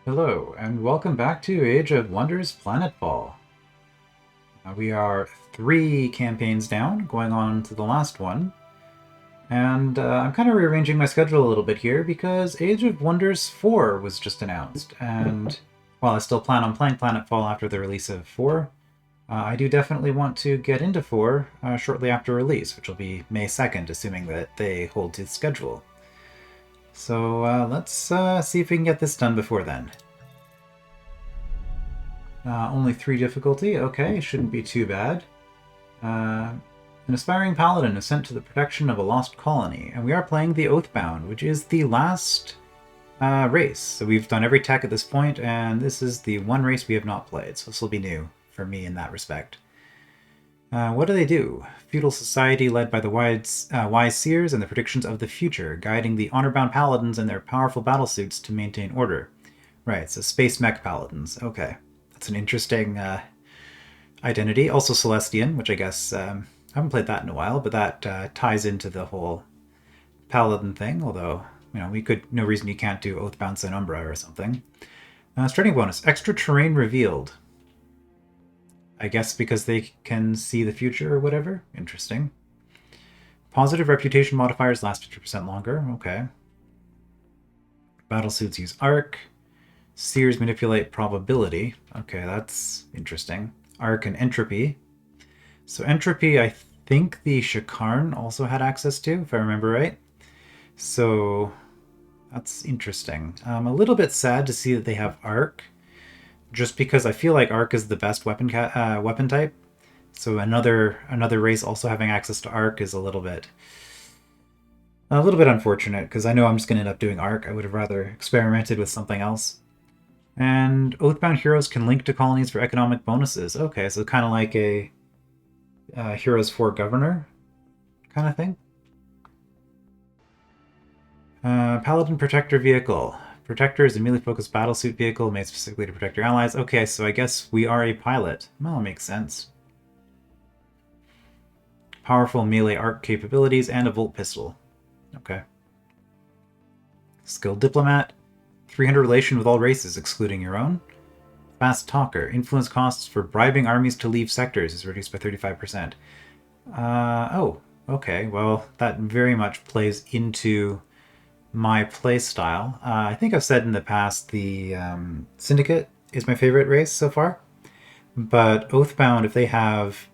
Hello, and welcome back to Age of Wonders Planetfall. We are 3 campaigns down, going on to the last one. And I'm kind of rearranging my schedule a little bit here because Age of Wonders 4 was just announced. And while I still plan on playing Planetfall after the release of 4, I do definitely want to get into 4 shortly after release, which will be May 2nd, assuming that they hold to the schedule. So let's see if we can get this done before then. Only 3 difficulty. Okay, shouldn't be too bad. An aspiring paladin is sent to the protection of a lost colony, and we are playing the Oathbound, which is the last race. So we've done every tech at this point, and this is the one race we have not played, so this will be new for me in that respect. What do they do? Feudal society led by the wise seers and the predictions of the future, guiding the honor-bound paladins in their powerful battlesuits to maintain order. Right, so space mech paladins. Okay, that's an interesting identity. Also Celestian, which I guess I haven't played that in a while, but that ties into the whole paladin thing. Although no reason you can't do Oathbound Umbra or something. Starting bonus: extra terrain revealed. I guess because they can see the future or whatever. Interesting. Positive reputation modifiers last 50% longer. Okay. Battlesuits use arc. Seers manipulate probability. Okay, that's interesting. Arc and entropy. So entropy, I think the Shakarn also had access to, if I remember right. So that's interesting. I'm a little bit sad to see that they have arc, just because I feel like arc is the best weapon type. So another race also having access to arc is a little bit unfortunate, because I know I'm just going to end up doing arc. I would have rather experimented with something else. And Oathbound heroes can link to colonies for economic bonuses. Okay, so kind of like a Heroes for Governor kind of thing. Paladin Protector Vehicle. Protector is a melee-focused battlesuit vehicle made specifically to protect your allies. Okay, so I guess we are a pilot. Well, that makes sense. Powerful melee arc capabilities and a volt pistol. Okay. Skilled Diplomat. 300 relation with all races, excluding your own. Fast Talker. Influence costs for bribing armies to leave sectors is reduced by 35%. Oh, okay. Well, that very much plays into my playstyle. I think I've said in the past the Syndicate is my favorite race so far. But Oathbound, if they have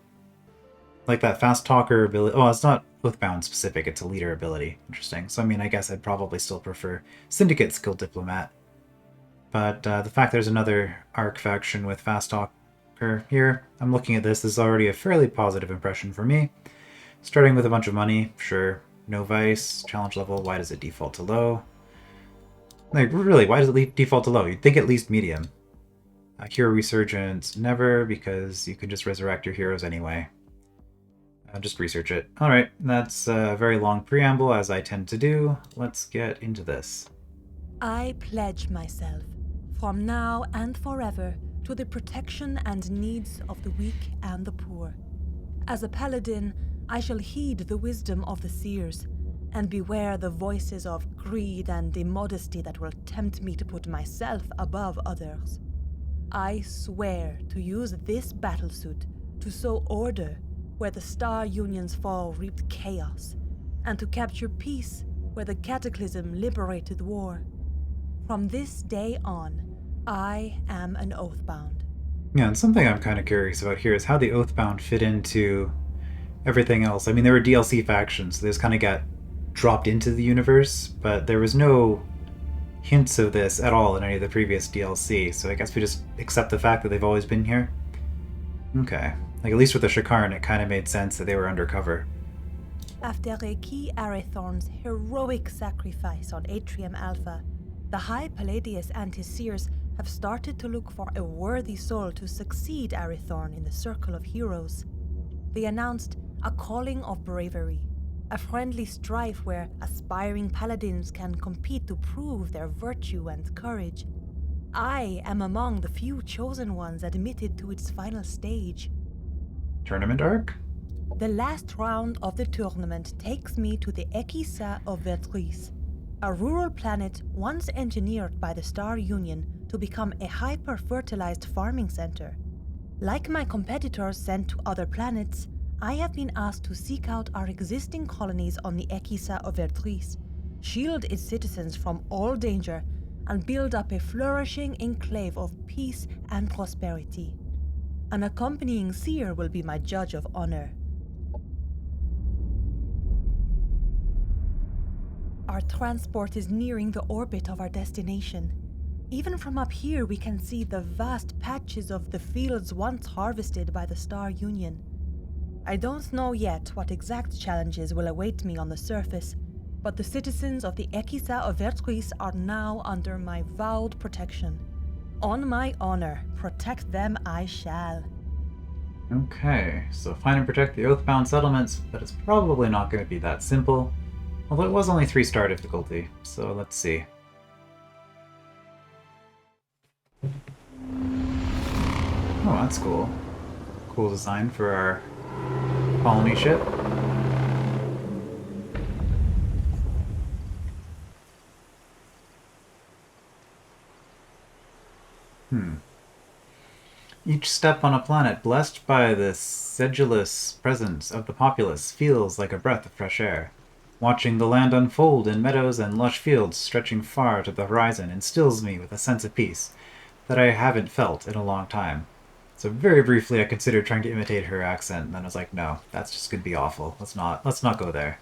like that Fast Talker ability... Oh, it's not Oathbound specific, it's a leader ability. Interesting. So, I mean, I guess I'd probably still prefer Syndicate Skilled Diplomat. But the fact there's another ARC faction with Fast Talker here, I'm looking at this. This is already a fairly positive impression for me. Starting with a bunch of money, sure. No Vice, challenge level, why does it default to low? Like, really, why does it default to low? You'd think at least medium. Hero Resurgence, never, because you can just resurrect your heroes anyway. Just research it. Alright, that's a very long preamble, as I tend to do. Let's get into this. I pledge myself, from now and forever, to the protection and needs of the weak and the poor. As a paladin, I shall heed the wisdom of the seers, and beware the voices of greed and immodesty that will tempt me to put myself above others. I swear to use this battlesuit to sow order where the star union's fall reaped chaos, and to capture peace where the cataclysm liberated war. From this day on, I am an Oathbound. Yeah, and something I'm kind of curious about here is how the Oathbound fit into everything else. I mean, there were DLC factions, so they just kind of got dropped into the universe, but there was no hints of this at all in any of the previous DLC, so I guess we just accept the fact that they've always been here. Okay. Like, at least with the Shakarn, it kind of made sense that they were undercover. After Reiki Arathorn's heroic sacrifice on Atrium Alpha, the High Palladius and his seers have started to look for a worthy soul to succeed Arathorn in the Circle of Heroes. They announced a calling of bravery, a friendly strife where aspiring paladins can compete to prove their virtue and courage. I am among the few chosen ones admitted to its final stage. Tournament arc? The last round of the tournament takes me to the Ekisa of Vertrice, a rural planet once engineered by the Star Union to become a hyper-fertilized farming center. Like my competitors sent to other planets, I have been asked to seek out our existing colonies on the Ekisa of Vertris, shield its citizens from all danger, and build up a flourishing enclave of peace and prosperity. An accompanying seer will be my judge of honor. Our transport is nearing the orbit of our destination. Even from up here, we can see the vast patches of the fields once harvested by the Star Union. I don't know yet what exact challenges will await me on the surface, but the citizens of the Ekisa of Vertris are now under my vowed protection. On my honor, protect them I shall. Okay, so find and protect the Oathbound settlements, but it's probably not going to be that simple. Although it was only 3-star difficulty, so let's see. Oh, that's cool. Cool design for our colony ship. Each step on a planet blessed by the sedulous presence of the populace feels like a breath of fresh air. Watching the land unfold in meadows and lush fields stretching far to the horizon instills me with a sense of peace that I haven't felt in a long time. So very briefly I considered trying to imitate her accent, and then I was like, no, that's just going to be awful. Let's not go there.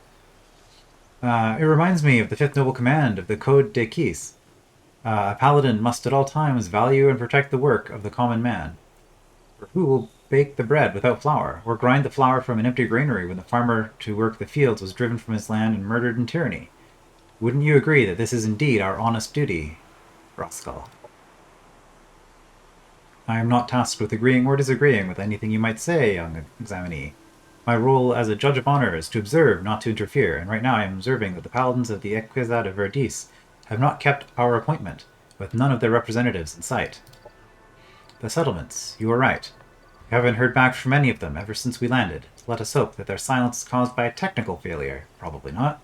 It reminds me of the 5th Noble Command of the Code de Quis. A paladin must at all times value and protect the work of the common man. For who will bake the bread without flour, or grind the flour from an empty granary when the farmer to work the fields was driven from his land and murdered in tyranny? Wouldn't you agree that this is indeed our honest duty, Rascal? I am not tasked with agreeing or disagreeing with anything you might say, young examinee. My role as a judge of honor is to observe, not to interfere, and right now I am observing that the paladins of the Ekisa de Verdis have not kept our appointment, with none of their representatives in sight. The settlements, you are right. We haven't heard back from any of them ever since we landed. Let us hope that their silence is caused by a technical failure, probably not,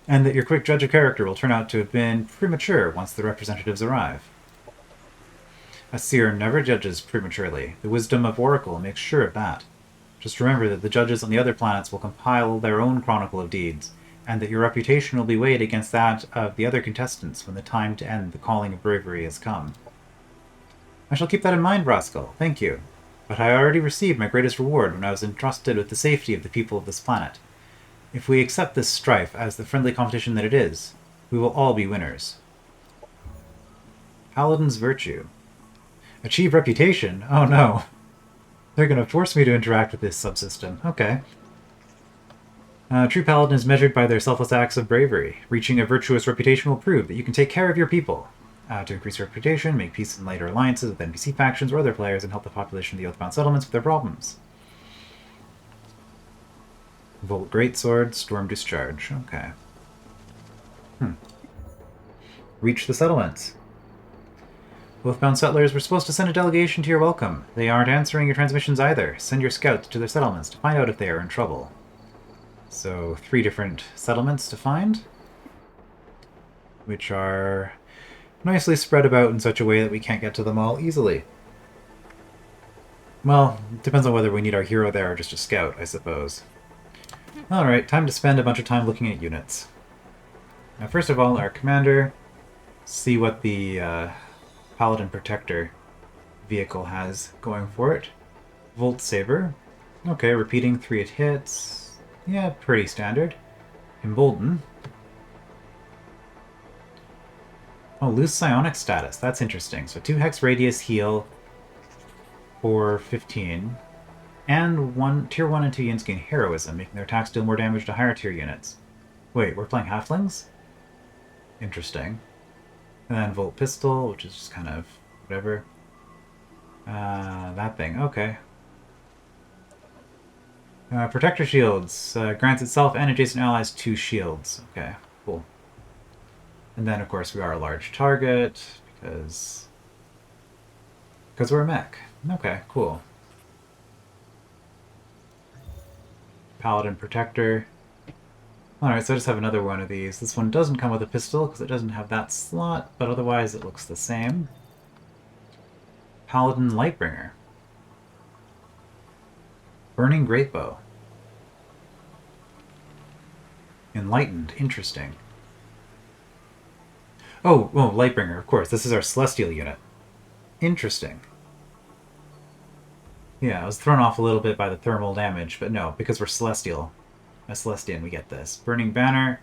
and that your quick judge of character will turn out to have been premature once the representatives arrive. A seer never judges prematurely. The wisdom of Oracle makes sure of that. Just remember that the judges on the other planets will compile their own chronicle of deeds, and that your reputation will be weighed against that of the other contestants when the time to end the calling of bravery has come. I shall keep that in mind, Rascal. Thank you. But I already received my greatest reward when I was entrusted with the safety of the people of this planet. If we accept this strife as the friendly competition that it is, we will all be winners. Paladin's Virtue. Achieve reputation? Oh no. They're going to force me to interact with this subsystem. Okay. True paladin is measured by their selfless acts of bravery. Reaching a virtuous reputation will prove that you can take care of your people. To increase your reputation, make peace and later alliances with NPC factions or other players, and help the population of the Oathbound settlements with their problems. Volt Greatsword, Storm Discharge. Okay. Reach the settlements. Oathbound settlers, we're supposed to send a delegation to your welcome. They aren't answering your transmissions either. Send your scouts to their settlements to find out if they are in trouble. So, 3 different settlements to find, which are nicely spread about in such a way that we can't get to them all easily. Well, it depends on whether we need our hero there or just a scout, I suppose. Alright, time to spend a bunch of time looking at units. Now, first of all, our commander. See what the Paladin Protector vehicle has going for it. Volt Saber. Okay, repeating 3 hits. Yeah, pretty standard. Embolden. Oh, lose psionic status. That's interesting. So 2 hex radius heal for 15. And tier 1 and 2 units gain heroism, making their attacks deal more damage to higher tier units. Wait, we're playing halflings? Interesting. And then Volt Pistol, which is just kind of whatever. That thing. Okay. Protector Shields. Grants itself and adjacent allies 2 shields. Okay, cool. And then, of course, we are a large target, because we're a mech. Okay, cool. Paladin Protector. Alright, so I just have another one of these. This one doesn't come with a pistol, because it doesn't have that slot, but otherwise it looks the same. Paladin Lightbringer. Burning Greatbow. Enlightened. Interesting. Oh, Lightbringer, of course. This is our Celestial unit. Interesting. Yeah, I was thrown off a little bit by the thermal damage, but no, because we're Celestial. As Celestian, we get this. Burning Banner.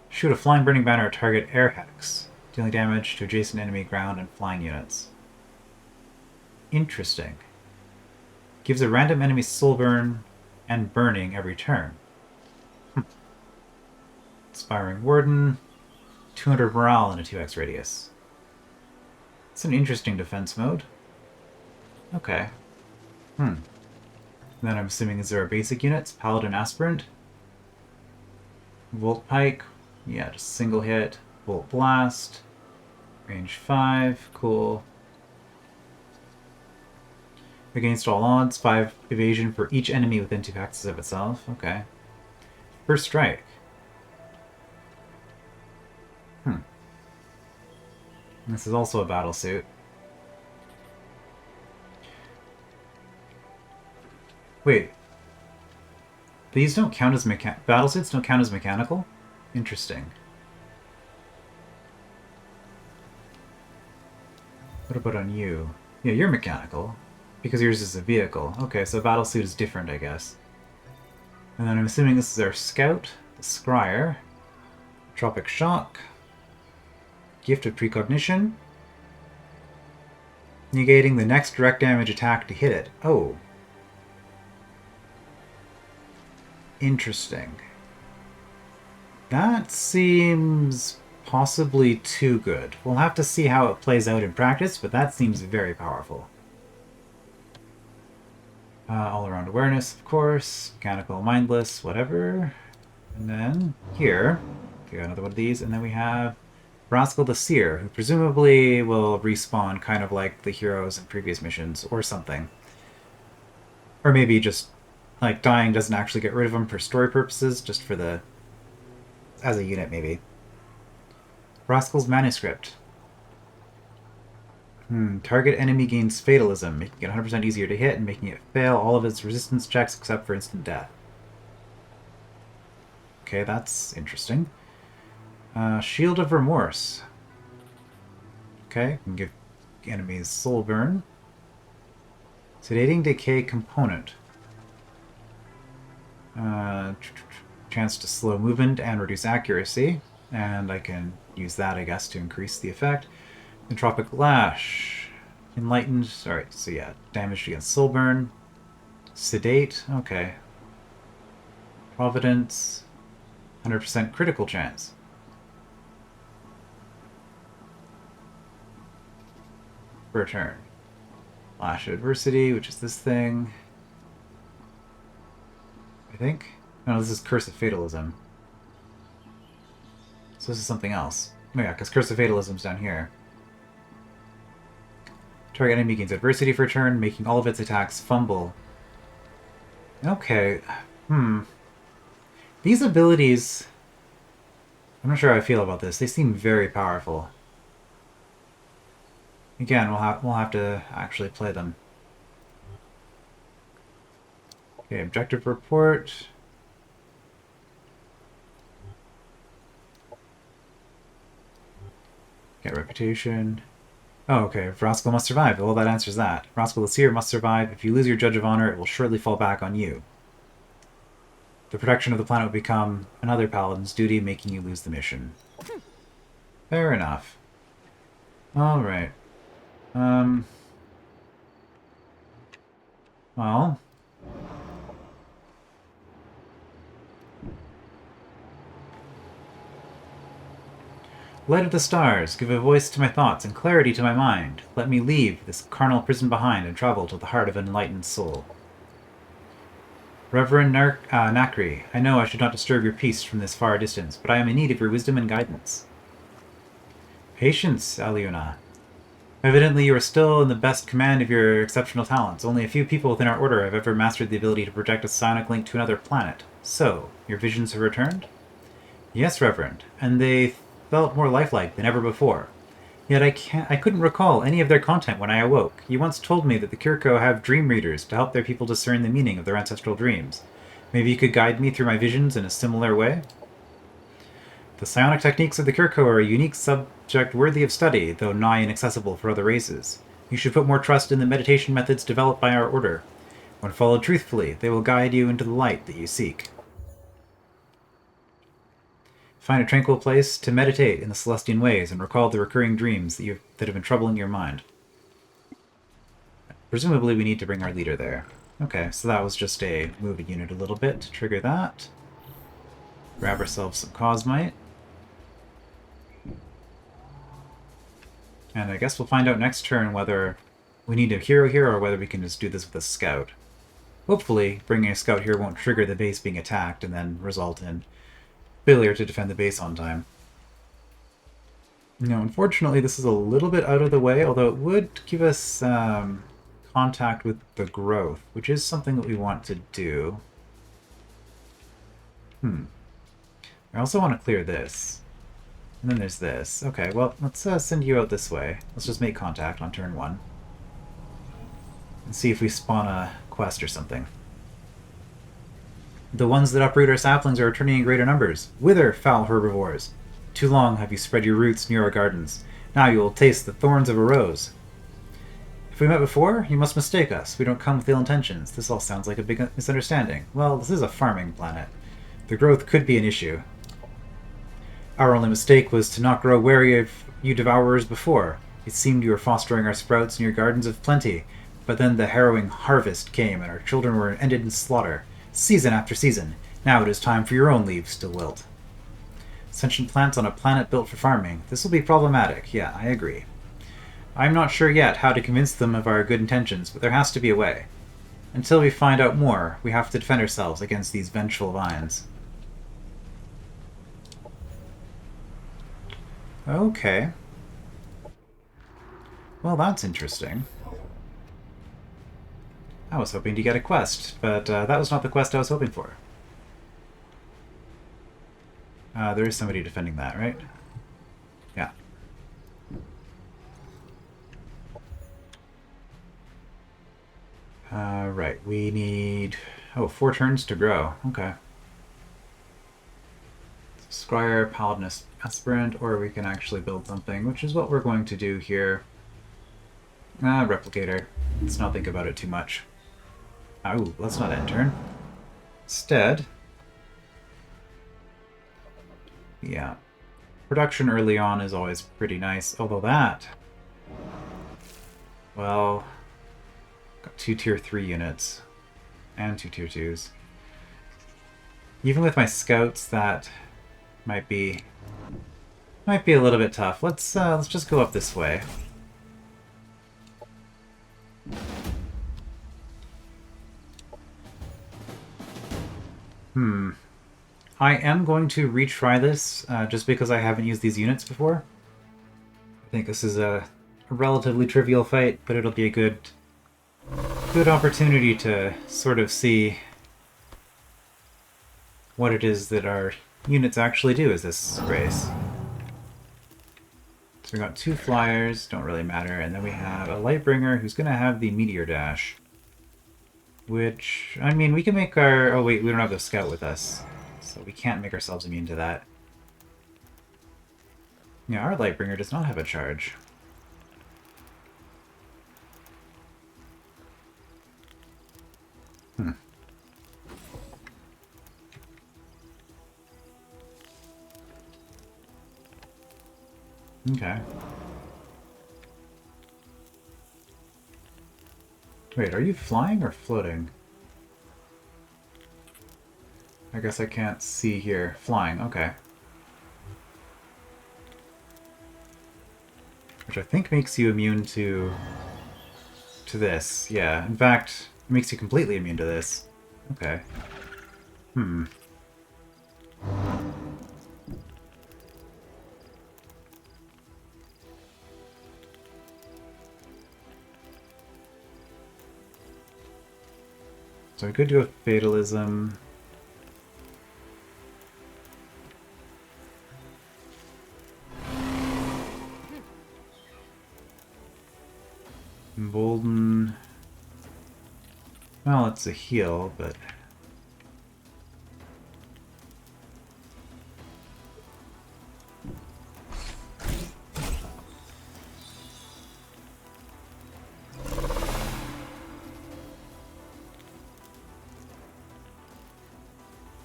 Shoot a flying Burning Banner at target air hex, dealing damage to adjacent enemy ground and flying units. Interesting. Gives a random enemy soul burn and burning every turn. Inspiring Warden. 200 morale in a 2x radius. It's an interesting defense mode. Okay. Then I'm assuming these are our basic units. Paladin Aspirant. Volt Pike. Yeah, just single hit. Volt Blast. Range 5. Cool. Against all odds. 5 evasion for each enemy within 2 hexes of itself. Okay. First Strike. This is also a battle suit. Wait. These don't count as battle suits don't count as mechanical? Interesting. What about on you? Yeah, you're mechanical. Because yours is a vehicle. Okay, so battle suit is different, I guess. And then I'm assuming this is our scout, the Scryer. Tropic Shock. Gift of Precognition. Negating the next direct damage attack to hit it. Oh. Interesting. That seems possibly too good. We'll have to see how it plays out in practice, but that seems very powerful. All-around awareness, of course. Mechanical, mindless, whatever. And then here, we got another one of these, and then we have Rascal the Seer, who presumably will respawn kind of like the heroes in previous missions, or something. Or maybe just, like, dying doesn't actually get rid of them for story purposes, just for the... as a unit, maybe. Rascal's Manuscript. Target enemy gains Fatalism, making it 100% easier to hit and making it fail all of its resistance checks except for instant death. Okay, that's interesting. Shield of Remorse. Okay, can give enemies soul burn. Sedating Decay component. Chance to slow movement and reduce accuracy. And I can use that, I guess, to increase the effect. Entropic Lash. Enlightened. Alright, so yeah, damage against soul burn. Sedate. Okay. Providence. 100% critical chance. For a turn. Lash of Adversity, which is this thing. I think? No, this is Curse of Fatalism. So this is something else. Oh yeah, because Curse of Fatalism's down here. Target enemy gains adversity for a turn, making all of its attacks fumble. Okay. These abilities... I'm not sure how I feel about this. They seem very powerful. Again, we'll have to actually play them. Okay, objective report. Get reputation. Oh, okay. Rascal must survive. Well, that answers that. Rascal the Seer must survive. If you lose your Judge of Honor, it will surely fall back on you. The protection of the planet will become another Paladin's duty, making you lose the mission. Fair enough. Alright. Well... Light of the stars, give a voice to my thoughts and clarity to my mind. Let me leave this carnal prison behind and travel to the heart of an enlightened soul. Reverend Nakri, I know I should not disturb your peace from this far distance, but I am in need of your wisdom and guidance. Patience, Aliuna. Evidently you are still in the best command of your exceptional talents. Only a few people within our order have ever mastered the ability to project a psionic link to another planet. So, your visions have returned? Yes, Reverend, and they felt more lifelike than ever before. Yet I couldn't recall any of their content when I awoke. You once told me that the Kirko have dream readers to help their people discern the meaning of their ancestral dreams. Maybe you could guide me through my visions in a similar way? The psionic techniques of the Kirko are a unique subject worthy of study, though nigh inaccessible for other races. You should put more trust in the meditation methods developed by our order. When followed truthfully, they will guide you into the light that you seek. Find a tranquil place to meditate in the Celestian ways and recall the recurring dreams that have been troubling your mind. Presumably we need to bring our leader there. Okay, so that was just a move a unit a little bit to trigger that. Grab ourselves some Cosmite. And I guess we'll find out next turn whether we need a hero here or whether we can just do this with a scout. Hopefully, bringing a scout here won't trigger the base being attacked and then result in failure to defend the base on time. Now, unfortunately, this is a little bit out of the way, although it would give us contact with the growth, which is something that we want to do. I also want to clear this. And then there's this. Okay, well, let's send you out this way. Let's just make contact on turn 1. And see if we spawn a quest or something. The ones that uproot our saplings are returning in greater numbers. Whither, foul herbivores? Too long have you spread your roots near our gardens. Now you will taste the thorns of a rose. If we met before, you must mistake us. We don't come with ill intentions. This all sounds like a big misunderstanding. Well, this is a farming planet. The growth could be an issue. Our only mistake was to not grow wary of you devourers before. It seemed you were fostering our sprouts in your gardens of plenty, but then the harrowing harvest came and our children were ended in slaughter. Season after season. Now it is time for your own leaves to wilt. Sentient plants on a planet built for farming. This will be problematic. Yeah, I agree. I'm not sure yet how to convince them of our good intentions, but there has to be a way. Until we find out more, we have to defend ourselves against these vengeful vines. Okay. Well, that's interesting. I was hoping to get a quest, but that was not the quest I was hoping for. There is somebody defending that, right? Yeah. Right, we need... Oh, 4 turns to grow. Okay. Squire, Paladin, Aspirant, or we can actually build something, which is what we're going to do here. Replicator. Let's not think about it too much. Oh, let's not end turn. Instead... Yeah. Production early on is always pretty nice, although that... Well... Got 2 tier 3 units. And 2 tier 2s. Even with my scouts, that might be a little bit tough. Let's just go up this way. I am going to retry this, just because I haven't used these units before. I think this is a relatively trivial fight, but it'll be a good opportunity to sort of see what it is that our units actually do as this race. So we got 2 flyers, don't really matter, and then we have a Lightbringer who's going to have the Meteor Dash. Which, I mean, we can make our... Oh wait, we don't have the Scout with us, so we can't make ourselves immune to that. Yeah, our Lightbringer does not have a charge. Okay. Wait, are you flying or floating? I guess I can't see here. Flying, okay. Which I think makes you immune to this. Yeah, in fact, it makes you completely immune to this. Okay. So I could do a fatalism. Embolden. Well, it's a heal, but...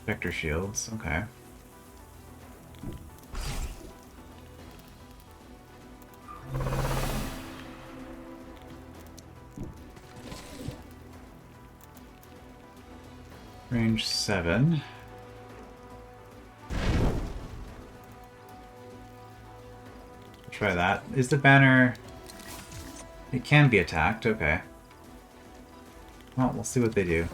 Vector shields, okay. Range 7. Try that. Is the banner... It can be attacked, okay. Well, we'll see what they do.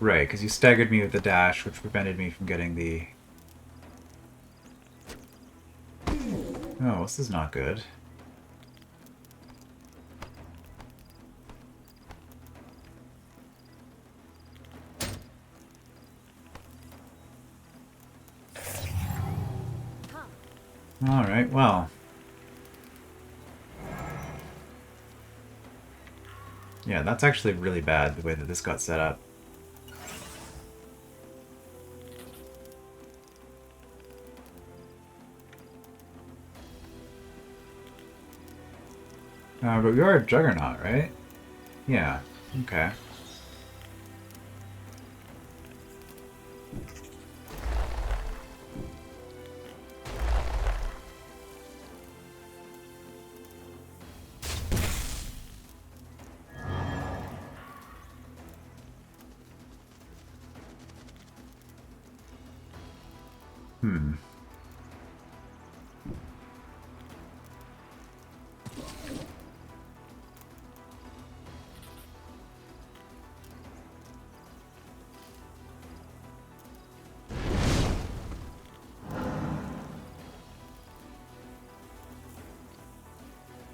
Right, because you staggered me with the dash, which prevented me from getting the... Oh, this is not good. Alright, well. Yeah, that's actually really bad, the way that this got set up. But we are a Juggernaut, right? Yeah, okay. Hmm.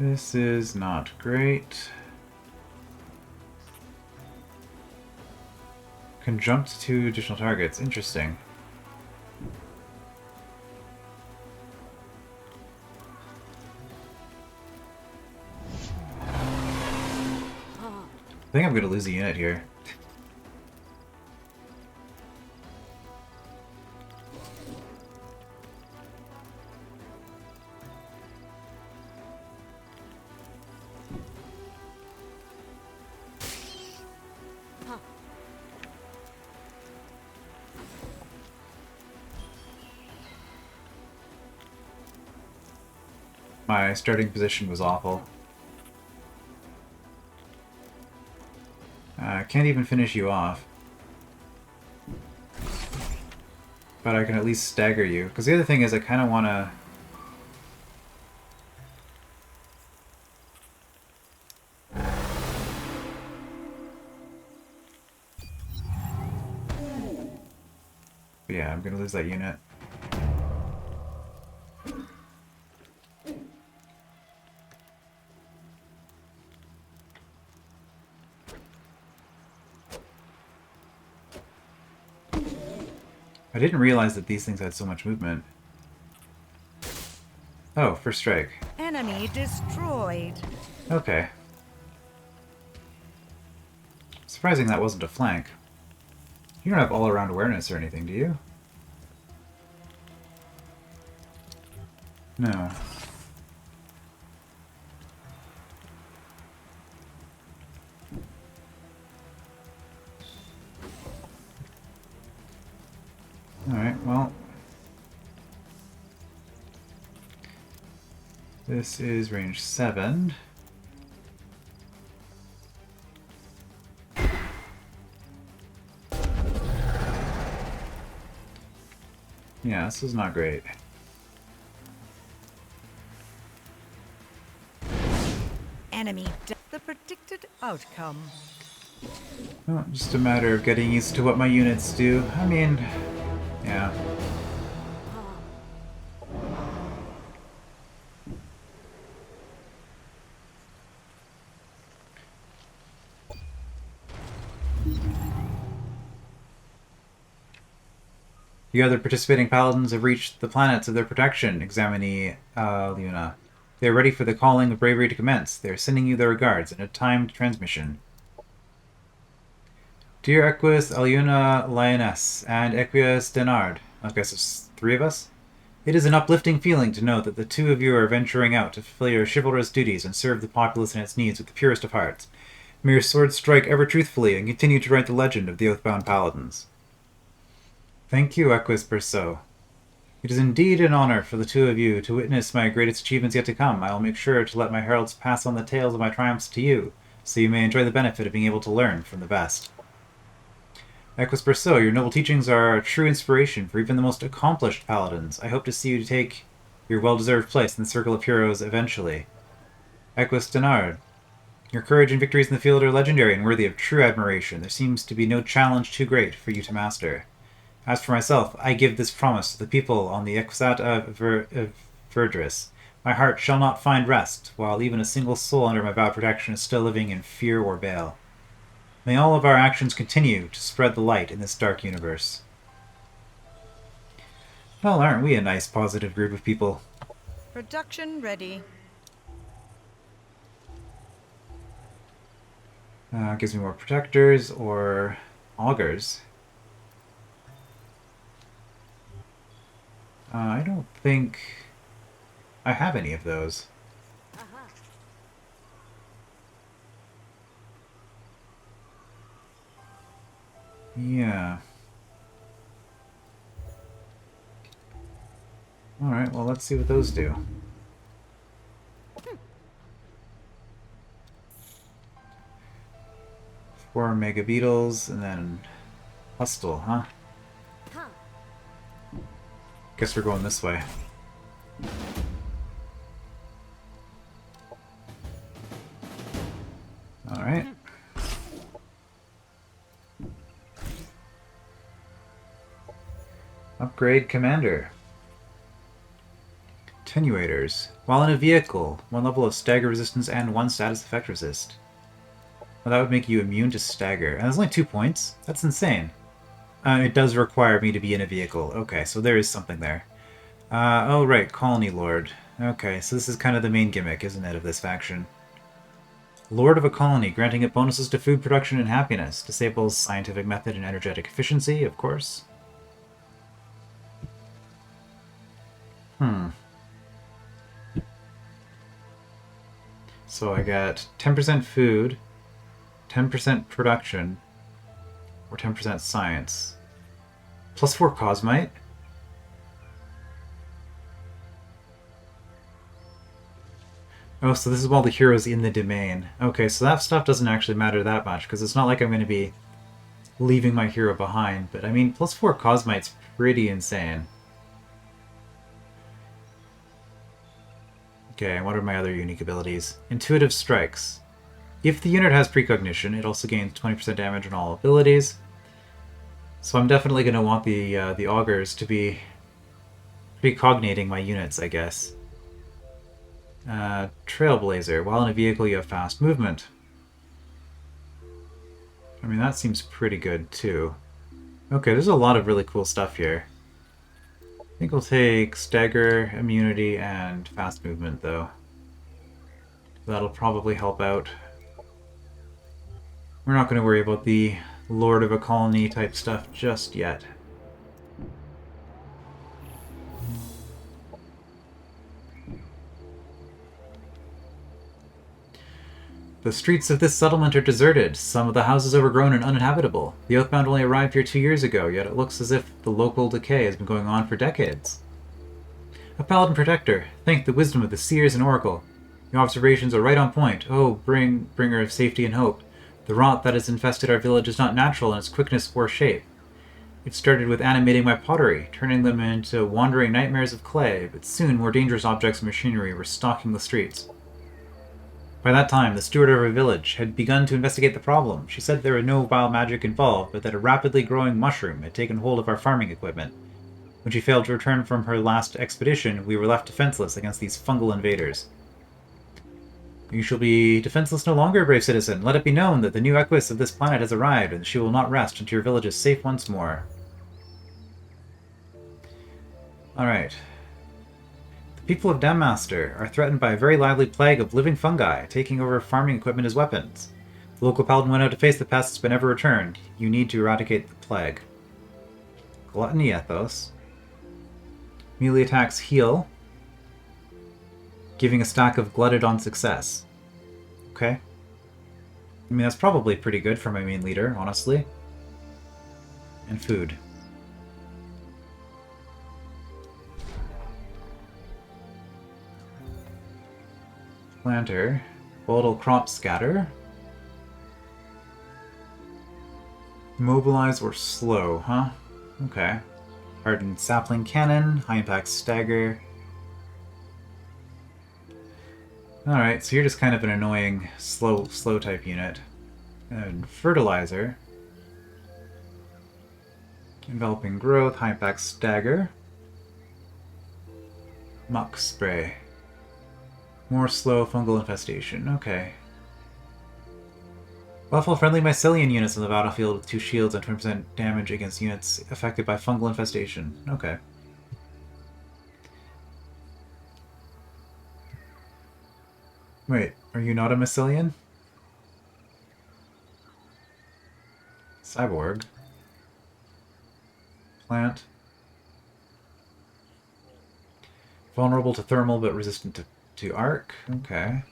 This is not great. Can jump to 2 additional targets. Interesting. I think I'm going to lose a unit here. My starting position was awful. I can't even finish you off. But I can at least stagger you. Because the other thing is I kind of want to... But yeah, I'm going to lose that unit. I didn't realize that these things had so much movement. Oh, first strike. Enemy destroyed. Okay. Surprising that wasn't a flank. You don't have all-around awareness or anything, do you? No. Alright, well. This is range 7. Yeah, this is not great. Enemy the predicted outcome. Well, just a matter of getting used to what my units do. I mean, yeah. The other participating paladins have reached the planets of their protection, Examine Luna. They are ready for the calling of bravery to commence. They are sending you their regards in a timed transmission. Dear Equus, Aliuna, Lioness, and Equius Denard. I guess it's 3 of us? It is an uplifting feeling to know that the 2 of you are venturing out to fulfill your chivalrous duties and serve the populace and its needs with the purest of hearts. May your swords strike ever truthfully and continue to write the legend of the Oathbound Paladins. Thank you, Equus Berceau. It is indeed an honor for the 2 of you to witness my greatest achievements yet to come. I will make sure to let my heralds pass on the tales of my triumphs to you, so you may enjoy the benefit of being able to learn from the best. Equus Berceau, your noble teachings are a true inspiration for even the most accomplished paladins. I hope to see you take your well-deserved place in the Circle of Heroes eventually. Equus Denard, your courage and victories in the field are legendary and worthy of true admiration. There seems to be no challenge too great for you to master. As for myself, I give this promise to the people on the Exat of Verdris. My heart shall not find rest, while even a single soul under my vowed protection is still living in fear or bale. May all of our actions continue to spread the light in this dark universe. Well, aren't we a nice, positive group of people? Production ready. Gives me more protectors or augurs. I don't think I have any of those. Yeah. Alright, well, let's see what those do. Four Mega Beetles, and then Hustle, huh? Guess we're going this way. Alright. Upgrade Commander. Attenuators. While in a vehicle, 1 level of stagger resistance and 1 status effect resist. Well, that would make you immune to stagger. And there's only 2 points? That's insane. It does require me to be in a vehicle. Okay, so there is something there. Oh right, Colony Lord. Okay, so this is kind of the main gimmick, isn't it, of this faction. Lord of a colony, granting it bonuses to food production and happiness. Disables scientific method and energetic efficiency, of course. So I got 10% food, 10% production, or 10% science. Plus 4 Cosmite? Oh, so this is all the heroes in the domain. Okay, so that stuff doesn't actually matter that much, because it's not like I'm going to be leaving my hero behind. But I mean, plus 4 Cosmite's pretty insane. Okay, what are my other unique abilities? Intuitive Strikes. If the unit has precognition, it also gains 20% damage on all abilities. So I'm definitely going to want the augurs to be precognating my units, I guess. Trailblazer. While in a vehicle, you have fast movement. I mean, that seems pretty good, too. Okay, there's a lot of really cool stuff here. I think we'll take Stagger, Immunity, and Fast Movement, though. That'll probably help out. We're not going to worry about the Lord of a Colony type stuff just yet. The streets of this settlement are deserted, some of the houses overgrown and uninhabitable. The Oathbound only arrived here 2 years ago, yet it looks as if the local decay has been going on for decades. A Paladin Protector, thank the wisdom of the Seers and Oracle. Your observations are right on point. Oh, bringer of safety and hope. The rot that has infested our village is not natural in its quickness or shape. It started with animating my pottery, turning them into wandering nightmares of clay, but soon more dangerous objects and machinery were stalking the streets. By that time, the steward of our village had begun to investigate the problem. She said there was no vile magic involved, but that a rapidly growing mushroom had taken hold of our farming equipment. When she failed to return from her last expedition, we were left defenseless against these fungal invaders. You shall be defenseless no longer, brave citizen. Let it be known that the new Equus of this planet has arrived, and she will not rest until your village is safe once more. Alright. The people of Dammaster are threatened by a very lively plague of living fungi, taking over farming equipment as weapons. The local paladin went out to face the pests but never returned. You need to eradicate the plague. Gluttony Ethos. Melee attacks heal, giving a stack of glutted on success. Okay. I mean, that's probably pretty good for my main leader, honestly. And food. Planter. Volatile crop scatter. Mobilize or slow, huh? Okay. Hardened sapling cannon, high impact stagger. Alright, so you're just kind of an annoying slow type unit. And fertilizer. Enveloping growth, high impact stagger. Muck spray. More slow fungal infestation, okay. Buffalo friendly mycelium units on the battlefield with 2 shields and 20% damage against units affected by fungal infestation. Okay. Wait, are you not a mycelium? Cyborg. Plant. Vulnerable to thermal but resistant to arc. Okay.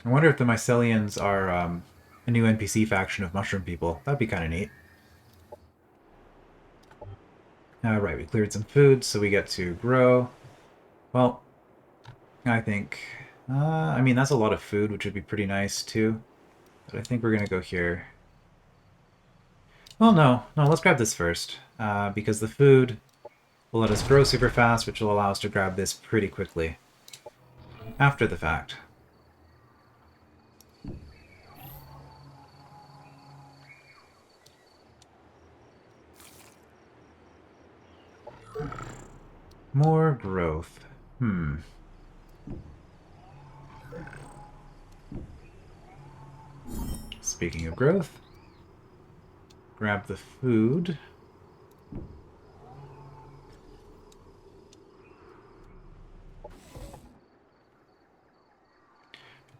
I wonder if the mycelians are a new NPC faction of mushroom people. That'd be kind of neat. Right, we cleared some food, so we get to grow. Well, I think... I mean, that's a lot of food, which would be pretty nice, too. But I think we're going to go here. Well, no, let's grab this first. Because the food will let us grow super fast, which will allow us to grab this pretty quickly. After the fact. More growth. Speaking of growth, grab the food.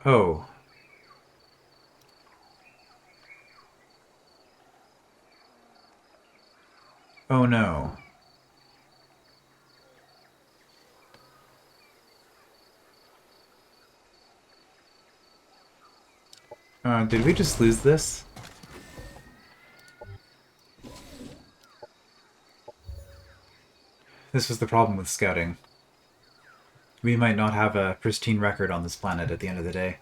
Oh. Oh no. Did we just lose this? This was the problem with scouting. We might not have a pristine record on this planet at the end of the day.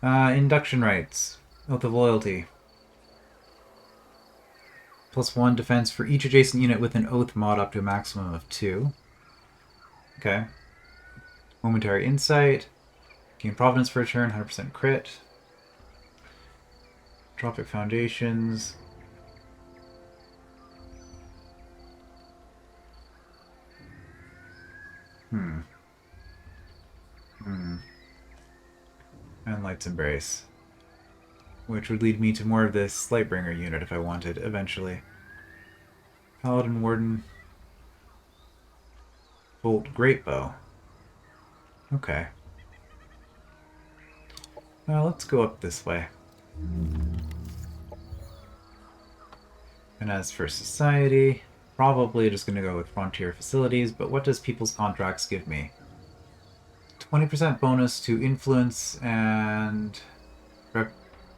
Induction rights. Oath of Loyalty. +1 defense for each adjacent unit with an oath mod up to a maximum of 2. Okay. Momentary Insight. Gain Providence for a turn, 100% crit. Tropic Foundations. And Light's Embrace. Which would lead me to more of this Lightbringer unit if I wanted, eventually. Paladin Warden. Bolt Greatbow. Okay. Well, let's go up this way. And as for society, probably just going to go with Frontier Facilities, but what does People's Contracts give me? 20% bonus to Influence and...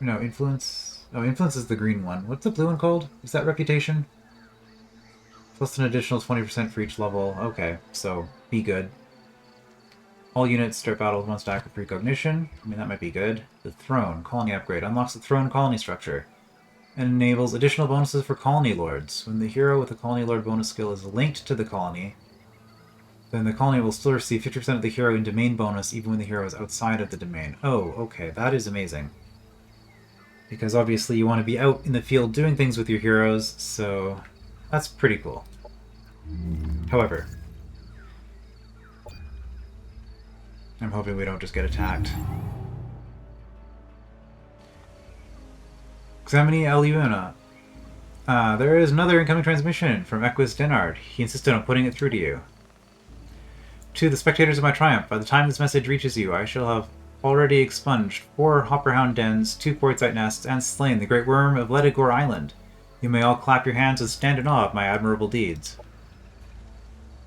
No, Influence... Oh, Influence is the green one. What's the blue one called? Is that Reputation? Plus an additional 20% for each level. Okay, so be good. All units start battle with 1 stack of Precognition. I mean, that might be good. The Throne. Colony Upgrade. Unlocks the Throne colony structure. And enables additional bonuses for Colony Lords. When the hero with the Colony Lord bonus skill is linked to the colony, then the colony will still receive 50% of the hero in domain bonus even when the hero is outside of the domain. Oh, okay. That is amazing. Because obviously you want to be out in the field doing things with your heroes, so that's pretty cool. However, I'm hoping we don't just get attacked. Examini Aliuna. There is another incoming transmission from Equus Denard. He insisted on putting it through to you. To the spectators of my triumph, by the time this message reaches you, I shall have already expunged 4 hopperhound dens, 2 quartzite nests, and slain the great worm of Ledigor Island. You may all clap your hands and stand in awe of my admirable deeds.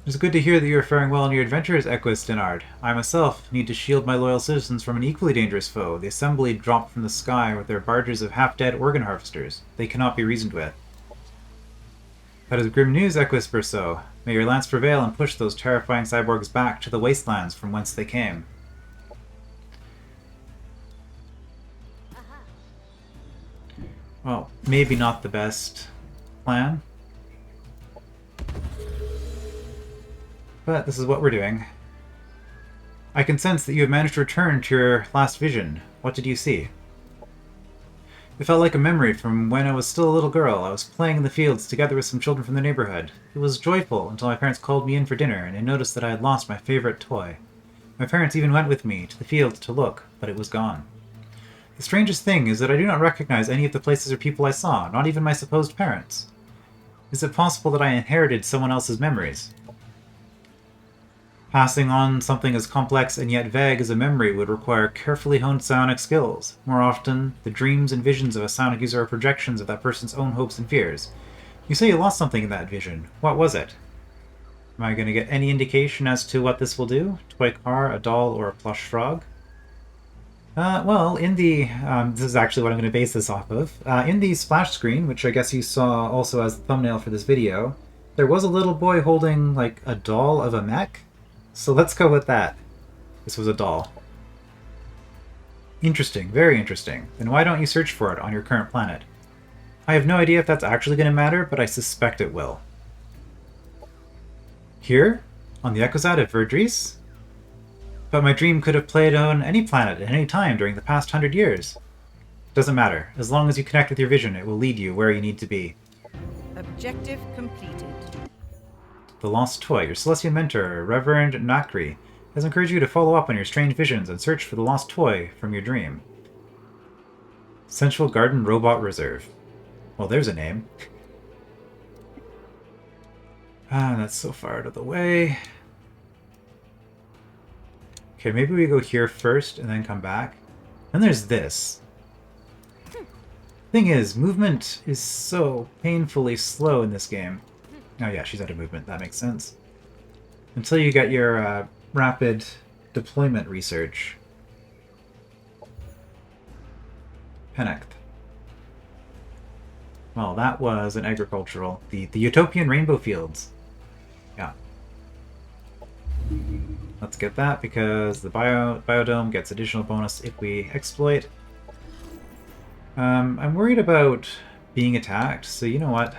It is good to hear that you are faring well in your adventures, Equus Denard. I myself need to shield my loyal citizens from an equally dangerous foe, the assembly dropped from the sky with their barges of half-dead organ harvesters. They cannot be reasoned with. That is grim news, Equus Berceau. May your lance prevail and push those terrifying cyborgs back to the wastelands from whence they came. Well, maybe not the best plan. But this is what we're doing. I can sense that you have managed to return to your last vision. What did you see? It felt like a memory from when I was still a little girl. I was playing in the fields together with some children from the neighborhood. It was joyful until my parents called me in for dinner and I noticed that I had lost my favorite toy. My parents even went with me to the field to look, but it was gone. The strangest thing is that I do not recognize any of the places or people I saw, not even my supposed parents. Is it possible that I inherited someone else's memories? Passing on something as complex and yet vague as a memory would require carefully honed psionic skills. More often, the dreams and visions of a psionic user are projections of that person's own hopes and fears. You say you lost something in that vision. What was it? Am I going to get any indication as to what this will do? Toy car, a doll, or a plush frog? Well, in the... this is actually what I'm going to base this off of. In the splash screen, which I guess you saw also as the thumbnail for this video, there was a little boy holding, like, a doll of a mech. So let's go with that. This was a doll. Interesting, very interesting. Then why don't you search for it on your current planet? I have no idea if that's actually going to matter, but I suspect it will. Here? On the Ecozad of Verdris? But my dream could have played on any planet at any time during the past 100 years. Doesn't matter. As long as you connect with your vision, it will lead you where you need to be. Objective completed. The Lost Toy. Your Celestian mentor, Reverend Nakri, has encouraged you to follow up on your strange visions and search for the lost toy from your dream. Central Garden Robot Reserve. Well, there's a name. That's so far out of the way. Okay, maybe we go here first and then come back. Then there's this. Thing is, movement is so painfully slow in this game. Oh yeah, she's out of movement. That makes sense. Until you get your rapid deployment research. Pennecht. Well, that was an agricultural. The Utopian Rainbow Fields. Yeah. Let's get that because the biodome gets additional bonus if we exploit. I'm worried about being attacked, so you know what?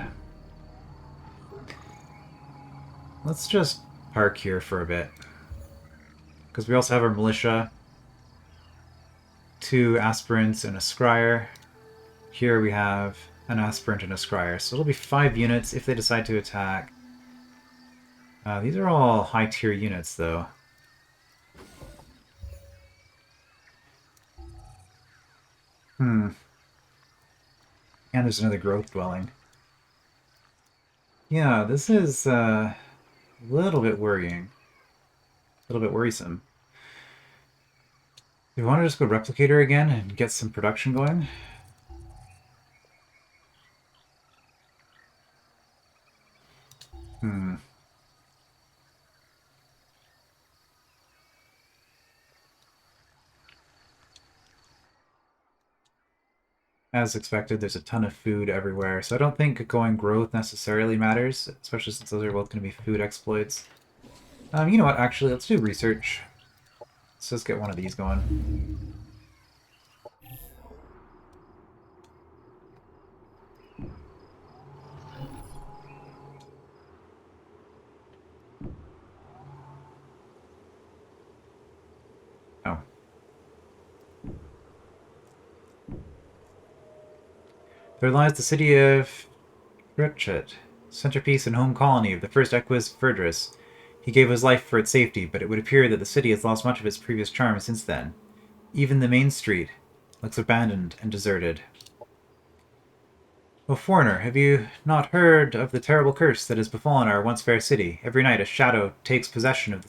Let's just park here for a bit. Because we also have our militia. 2 aspirants and a scryer. Here we have an aspirant and a scryer. So it'll be 5 units if they decide to attack. These are all high-tier units, though. And there's another growth dwelling. Yeah, this is a little bit worrying. A little bit worrisome. Do we want to just go Replicator again and get some production going? As expected, there's a ton of food everywhere, so I don't think going growth necessarily matters, especially since those are both going to be food exploits. You know what, actually, let's do research. Let's just get one of these going. Oh. There lies the city of Truchet, centerpiece and home colony of the first Equus Verdris. He gave his life for its safety, but it would appear that the city has lost much of its previous charm since then. Even the main street looks abandoned and deserted. O foreigner, have you not heard of the terrible curse that has befallen our once fair city? Every night a shadow takes possession of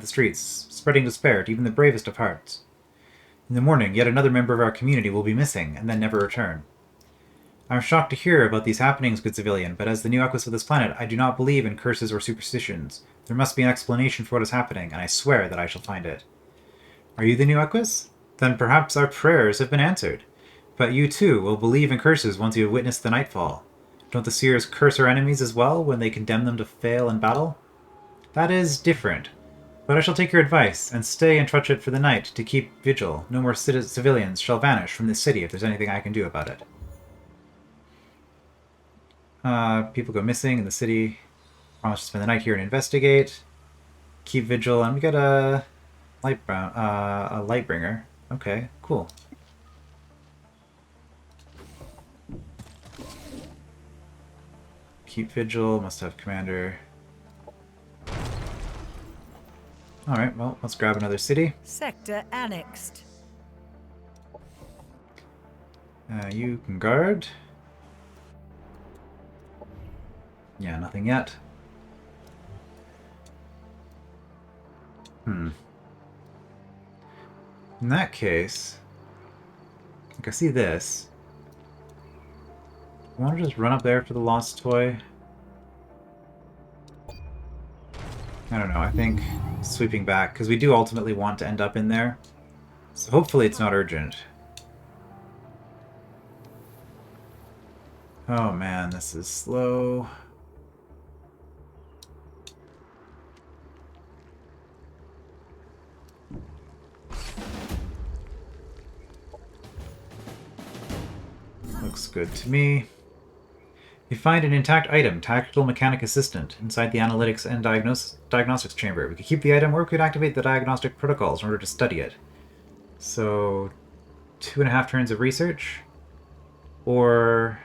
the streets, spreading despair to even the bravest of hearts. In the morning, yet another member of our community will be missing, and then never return. I am shocked to hear about these happenings, good civilian, but as the new Equus of this planet, I do not believe in curses or superstitions. There must be an explanation for what is happening, and I swear that I shall find it. Are you the new Equus? Then perhaps our prayers have been answered. But you, too, will believe in curses once you have witnessed the nightfall. Don't the seers curse our enemies as well when they condemn them to fail in battle? That is different. But I shall take your advice, and stay in Truchet for the night to keep vigil. No more civilians shall vanish from this city if there's anything I can do about it. People go missing in the city. Promise to spend the night here and investigate. Keep vigil, and we got a Lightbringer. Okay, cool. Keep vigil, must have commander. Alright, well, let's grab another city. Sector annexed. You can guard. Yeah, nothing yet. In that case, like I see this. I want to just run up there for the lost toy. I don't know, I think sweeping back, because we do ultimately want to end up in there. So hopefully it's not urgent. Oh man, this is slow. Looks good to me. You find an intact item, Tactical Mechanic Assistant, inside the Analytics and Diagnostics Chamber. We could keep the item, or we could activate the diagnostic protocols in order to study it. So, 2.5 turns of research, or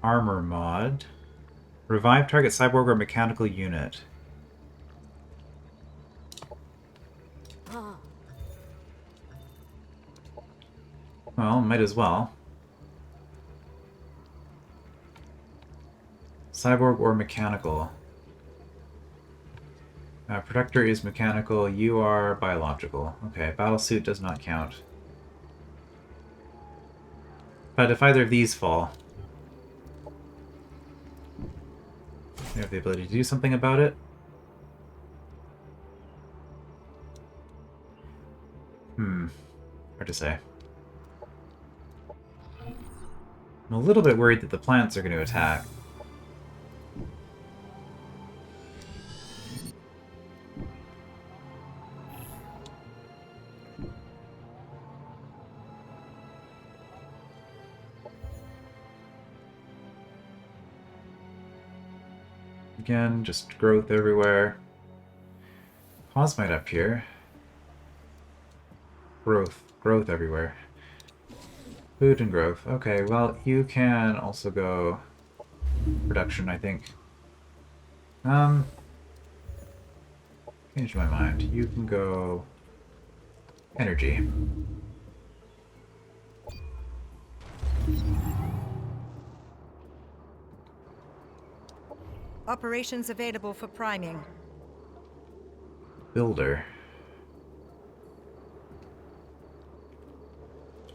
armor mod. Revive target cyborg or mechanical unit. Well, might as well. Cyborg or mechanical. Protector is mechanical, you are biological. Okay, battlesuit does not count. But if either of these fall, you have the ability to do something about it. Hard to say. I'm a little bit worried that the plants are going to attack. Again, just growth everywhere. Cosmite up here. Growth everywhere. Food and growth. Okay, well, you can also go production, I think. Change my mind. You can go energy. Operations available for priming. Builder.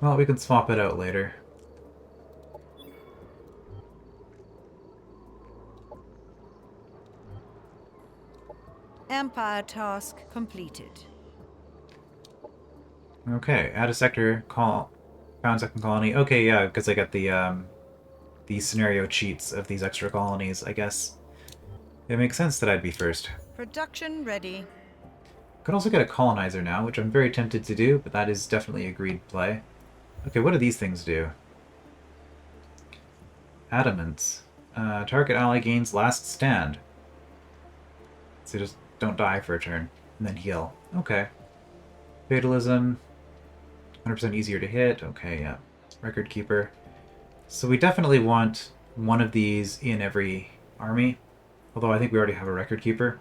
Well, we can swap it out later. Empire task completed. Okay, add a sector, found second colony. Okay, yeah, because I got the scenario cheats of these extra colonies, I guess. It makes sense that I'd be first. Production ready. Could also get a colonizer now, which I'm very tempted to do, but that is definitely agreed play. Okay, what do these things do? Adamants. Target ally gains last stand. So just don't die for a turn, and then heal. Okay. Fatalism. 100% easier to hit. Okay, yeah. Record keeper. So we definitely want one of these in every army. Although I think we already have a record keeper.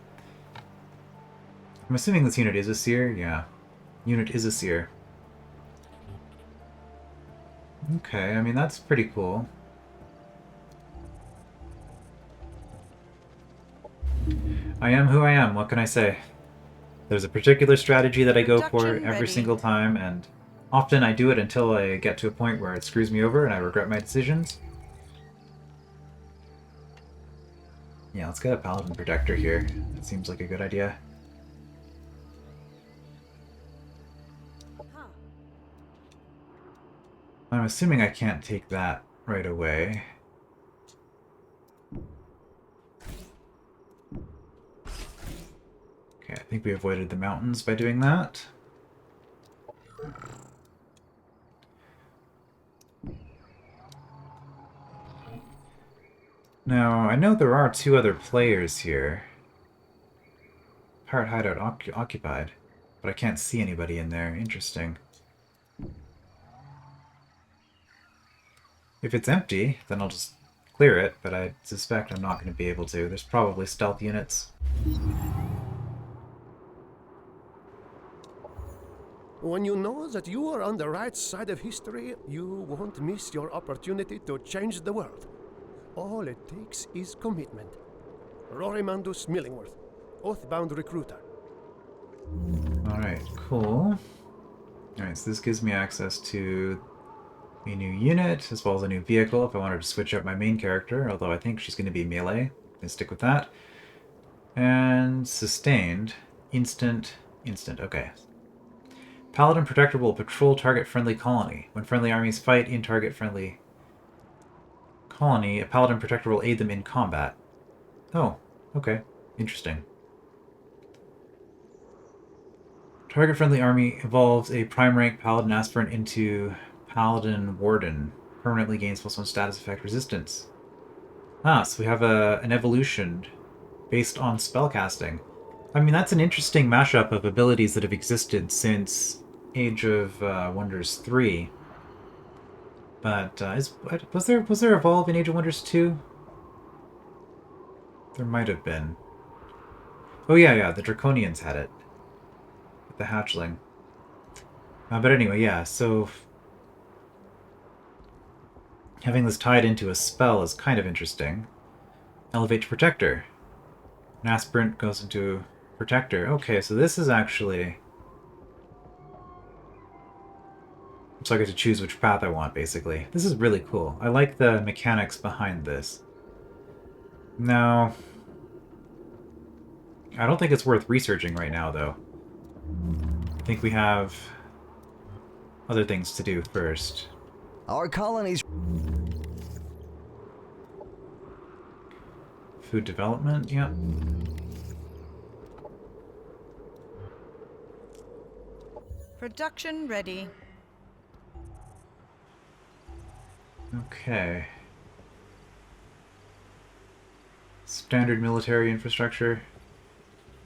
I'm assuming this unit is a seer? Yeah. Unit is a seer. Okay, I mean, that's pretty cool. I am who I am. What can I say? There's a particular strategy that I go for Production every ready. single time, and often I do it until I get to a point where it screws me over and I regret my decisions. Yeah, let's get a Paladin Protector here. That seems like a good idea. I'm assuming I can't take that right away. Okay, I think we avoided the mountains by doing that. Now, I know there are 2 other players here. Pirate hideout occupied, but I can't see anybody in there. Interesting. If it's empty, then I'll just clear it, but I suspect I'm not going to be able to. There's probably stealth units. When you know that you are on the right side of history, you won't miss your opportunity to change the world. All it takes is commitment. Rorimandus Millingworth, Oathbound Recruiter. Alright, cool. Alright, so this gives me access to a new unit, as well as a new vehicle if I wanted to switch up my main character, although I think she's going to be melee. I'll stick with that. And sustained. Instant. Okay. Paladin Protector will patrol target-friendly colony. When friendly armies fight in target-friendly colony, a Paladin Protector will aid them in combat. Oh, okay. Interesting. Target-friendly army evolves a prime-rank Paladin aspirant into Paladin Warden. Permanently gains +1 status effect resistance. Ah, so we have an evolution based on spellcasting. I mean, that's an interesting mashup of abilities that have existed since Age of Wonders 3. But was there Evolve in Age of Wonders 2? There might have been. Oh yeah, the Draconians had it. With the hatchling. But anyway, yeah, so having this tied into a spell is kind of interesting. Elevate to Protector. An aspirant goes into Protector. Okay, so this is actually... So I get to choose which path I want, basically. This is really cool. I like the mechanics behind this. Now... I don't think it's worth researching right now, though. I think we have other things to do first. Our colonies. Food development, yeah. Production ready. Okay. Standard military infrastructure.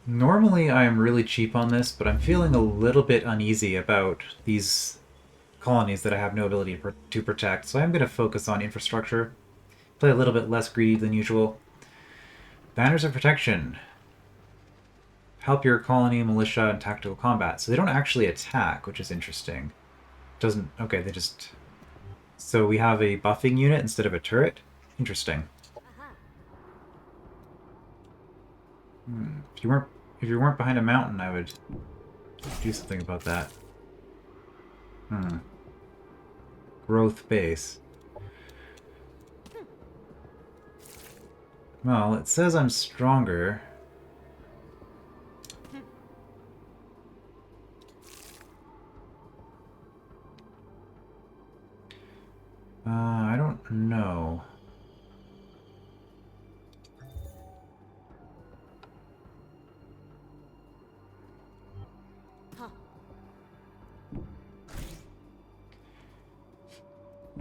Normally I am really cheap on this, but I'm feeling a little bit uneasy about these colonies that I have no ability to protect, so I'm going to focus on infrastructure. Play a little bit less greedy than usual. Banners of protection. Help your colony, militia, and tactical combat. So they don't actually attack, which is interesting. Doesn't... Okay, they just... So we have a buffing unit instead of a turret? Interesting. If you weren't behind a mountain, I would do something about that. Growth base. Well, it says I'm stronger. I don't know.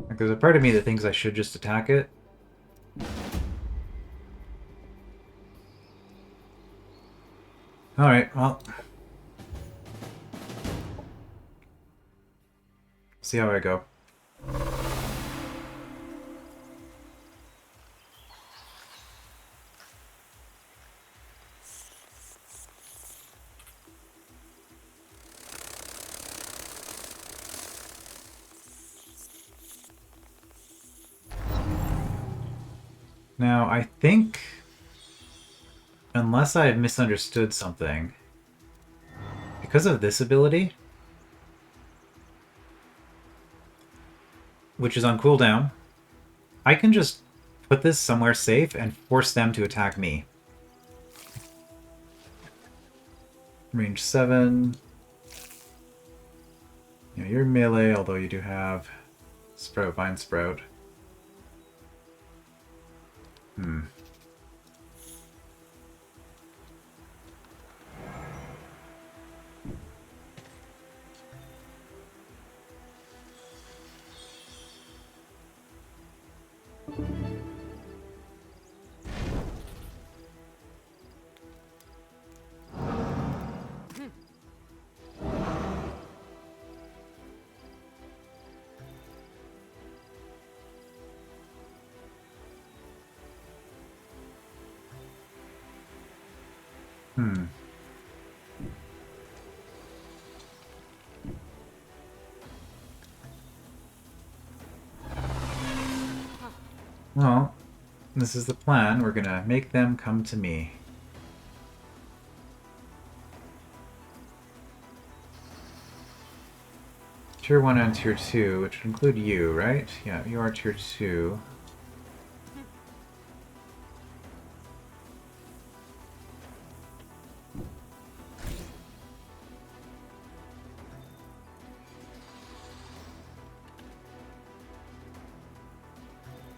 Like, there's a part of me that thinks I should just attack it. Alright, well. See how I go. Now, I think Unless I had misunderstood something. Because of this ability, which is on cooldown, I can just put this somewhere safe and force them to attack me. Range 7. Yeah, you're melee, although you do have Sprout, Vine Sprout. Hmm. Hmm. Well, this is the plan. We're gonna make them come to me. Tier 1 and Tier 2, which would include you, right? Yeah, you are Tier 2.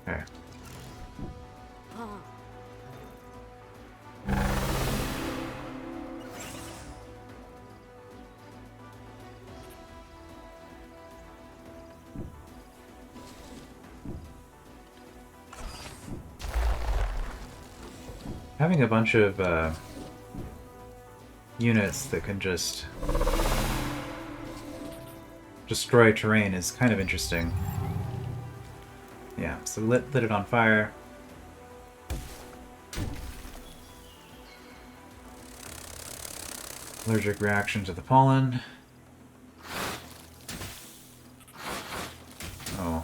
Okay. Having a bunch of units that can just destroy terrain is kind of interesting. Yeah, so lit it on fire. Allergic reaction to the pollen. Oh.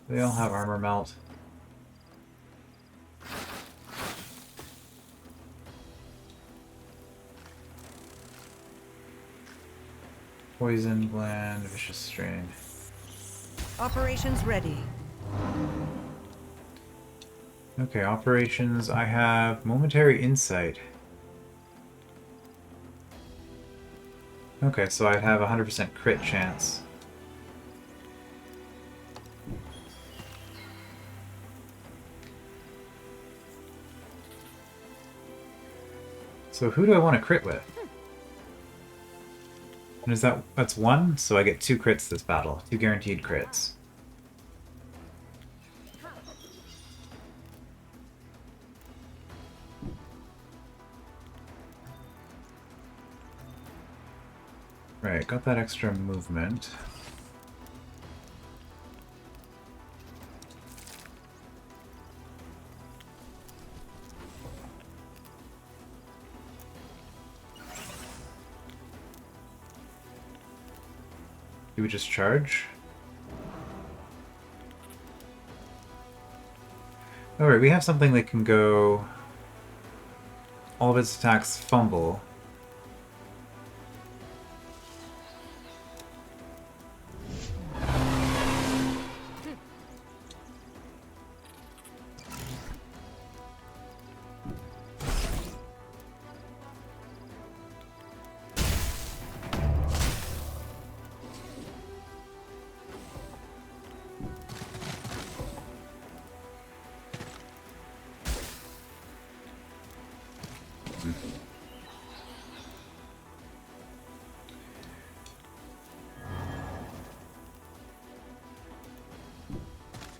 They all have armor melt. Poison gland, vicious strain. Operations ready. Okay, operations. I have momentary insight. Okay, so I have 100% crit chance. So who do I want to crit with? And is that's 1? So I get 2 crits this battle. 2 guaranteed crits. Right, got that extra movement. Do we just charge? Alright, we have something that can go... All of its attacks fumble.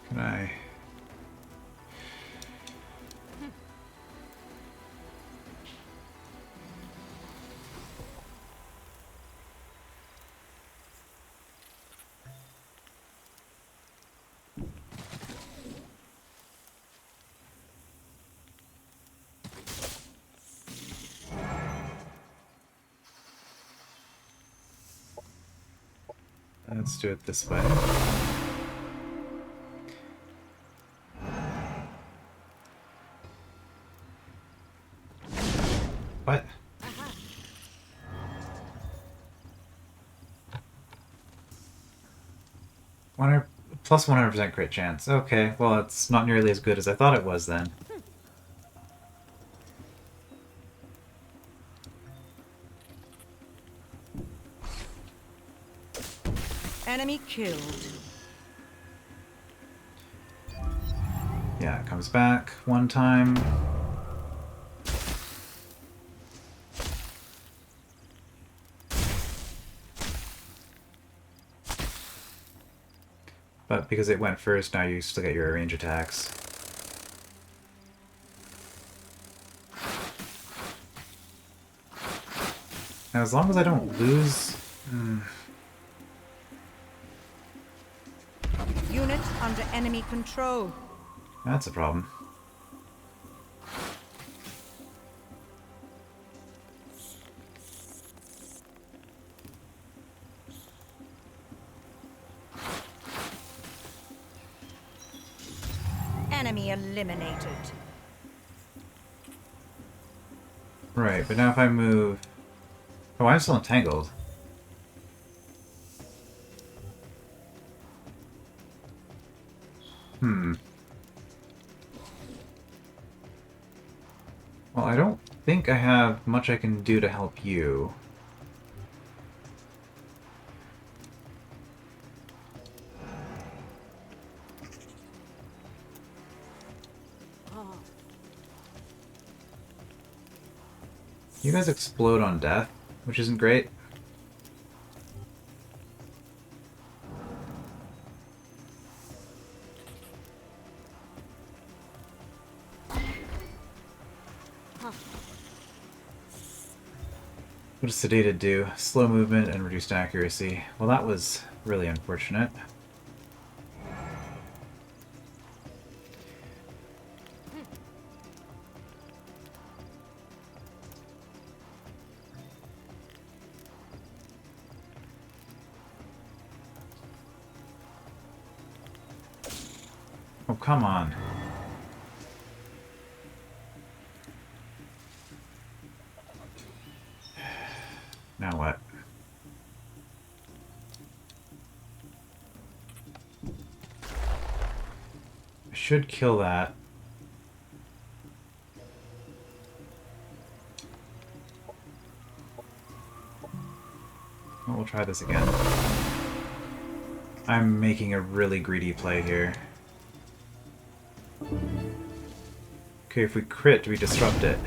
Can I... Let's do it this way. What? Plus 100% crit chance. Okay, well, it's not nearly as good as I thought it was then. Enemy killed. Yeah, it comes back one time. But because it went first, now you still get your range attacks. Now, as long as I don't lose... Unit under enemy control. That's a problem. Enemy eliminated. Right, but now if I move... Oh, I'm still entangled. Well, I don't think I have much I can do to help you. You guys explode on death, which isn't great. What does Sedated do? Slow movement and reduced accuracy. Well, that was really unfortunate. Oh, come on. Now what? I should kill that. Well, we'll try this again. I'm making a really greedy play here. Okay, if we crit, do we disrupt it?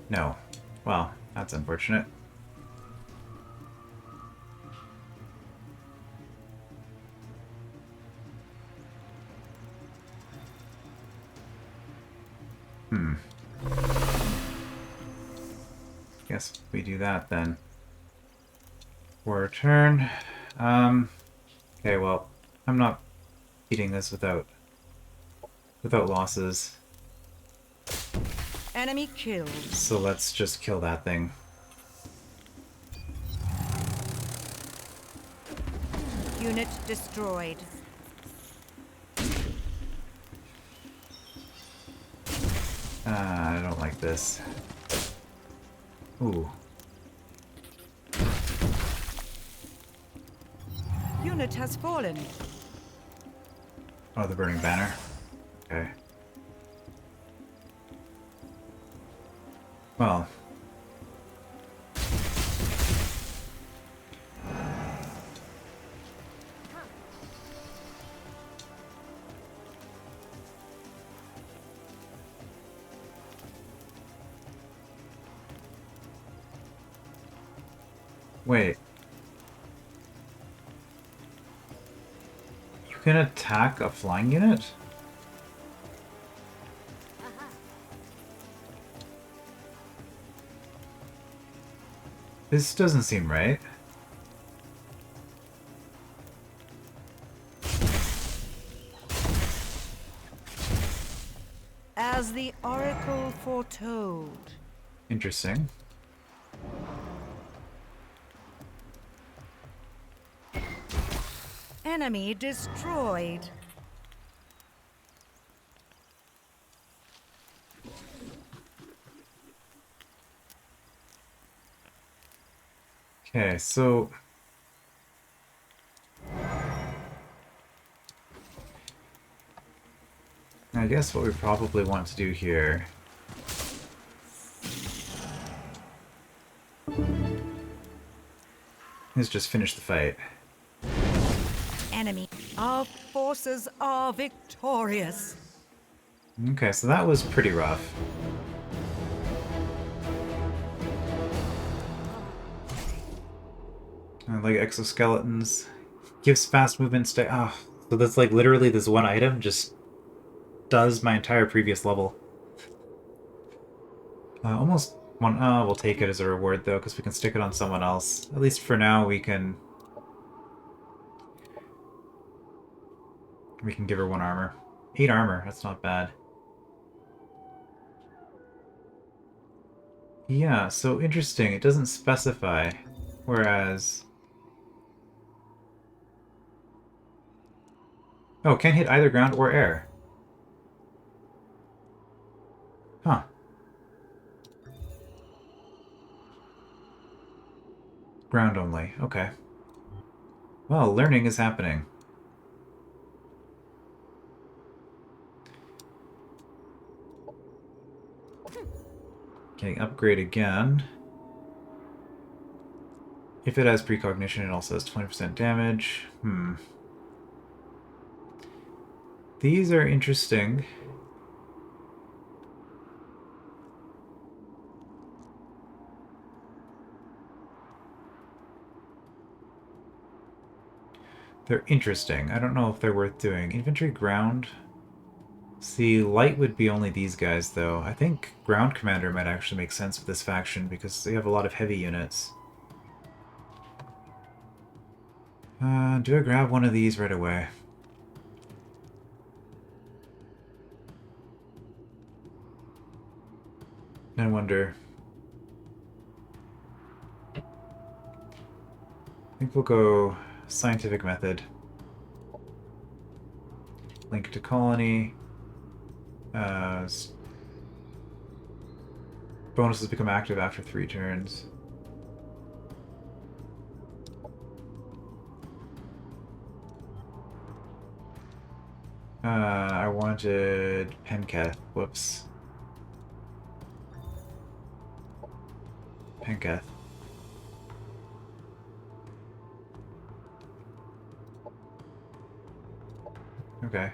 No. Well, that's unfortunate. Guess we do that then. For a turn. Okay, well, I'm not beating this without losses. Enemy killed. So let's just kill that thing. Unit destroyed. I don't like this. Ooh. Unit has fallen. Oh, the burning banner. Okay. Well. Wait. You can attack a flying unit? This doesn't seem right. As the Oracle foretold. Interesting. Enemy destroyed. Okay, so I guess what we probably want to do here is just finish the fight. Enemy. Our forces are victorious. Okay, so that was pretty rough. I like exoskeletons. Gives fast movement stay. Ah, so that's like literally this one item just does my entire previous level. Almost one. We'll take it as a reward though, because we can stick it on someone else. At least for now, we can give her 1 armor. 8 armor. That's not bad. Yeah. So interesting. It doesn't specify, whereas. Oh, can't hit either ground or air. Huh. Ground only. Okay. Well, learning is happening. Okay, upgrade again. If it has precognition, it also has 20% damage. These are interesting. They're interesting. I don't know if they're worth doing. Infantry ground. See, light would be only these guys, though. I think ground commander might actually make sense with this faction because they have a lot of heavy units. Do I grab one of these right away? I wonder. I think we'll go scientific method. Link to colony. Bonuses become active after 3 turns. I wanted Penketh. Whoops. Penketh. Okay.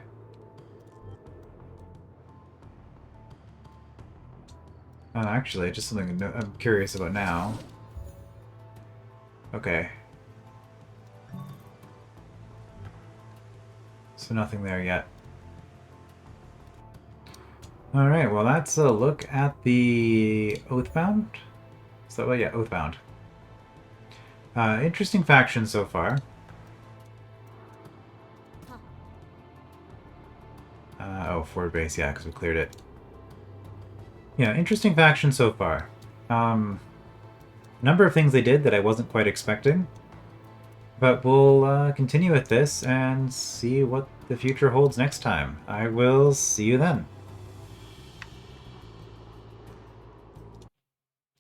Actually, just something I'm curious about now. Okay. So nothing there yet. Alright, well that's a look at the Oathbound? So, well, yeah, Oathbound. Interesting faction so far. Oh, forward base, yeah, because we cleared it. Yeah, interesting faction so far. Number of things they did that I wasn't quite expecting. But we'll continue with this and see what the future holds next time. I will see you then.